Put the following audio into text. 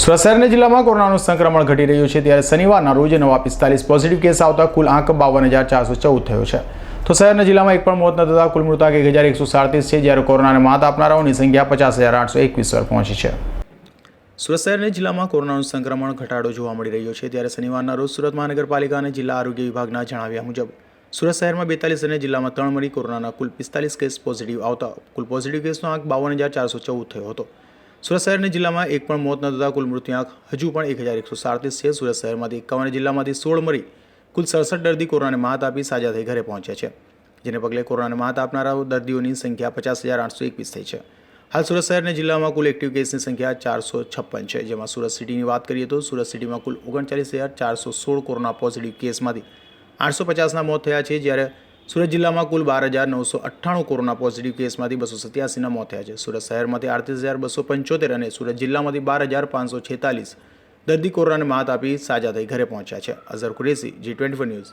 સુરત શહેરના જિલ્લામાં કોરોનાનું સંક્રમણ ઘટી રહ્યું છે ત્યારે શનિવારના રોજ નવા 45 પોઝિટિવ કેસ આવતા કુલ આંક 52,414 થયો છે તો શહેરના જિલ્લામાં એક પણ મોત ન થતા કુલ મૃતક 1,137 છે જ્યારે કોરોનાને માત આપનારાઓની સંખ્યા 50,821 પર પહોંચી છે। સુરત શહેરના જિલ્લામાં કોરોનાનું સંક્રમણ ઘટાડો જોવા મળી રહ્યો છે ત્યારે શનિવારના રોજ સુરત મહાનગરપાલિકા અને જિલ્લા આરોગ્ય વિભાગના જણાવ્યા મુજબ સુરત શહેરમાં 42 અને જિલ્લામાં 3 મળી કોરોનાના કુલ 45 કેસ પોઝિટિવ આવતા કુલ પોઝિટિવ કેસનો આંક 52,414 થયો હતો। સુરત શહેરના જિલ્લામાં એક પણ મોત ન થતા કુલ મૃત્યુઆંક હજુ પણ 1,137 છે। સુરત શહેરમાંથી 51 જિલ્લામાંથી 16 મળી કુલ 67 દર્દી કોરોનાને માત આપી સાજા થઈ ઘરે પહોંચ્યા છે, જેને પગલે કોરોનાને માત આપનારા દર્દીઓની સંખ્યા 50,821 થઈ છે। હાલ સુરત શહેરના જિલ્લામાં કુલ એક્ટિવ કેસની સંખ્યા 456 છે, જેમાં સુરત સિટીની વાત કરીએ તો સુરત સિટીમાં કુલ 39,416 કોરોના પોઝિટિવ કેસમાંથી 850ના મોત થયા છે, જ્યારે સુરત જિલ્લામાં કુલ 12,998 કોરોના પોઝિટિવ કેસમાંથી 287ના મોત થયા છે। સુરત શહેરમાંથી 38,275 અને સુરત જિલ્લામાંથી 12,546 દર્દી કોરોનાને માત આપી સાજા થઈ ઘરે પહોંચ્યા છે। Azhar Qureshi, G24 news.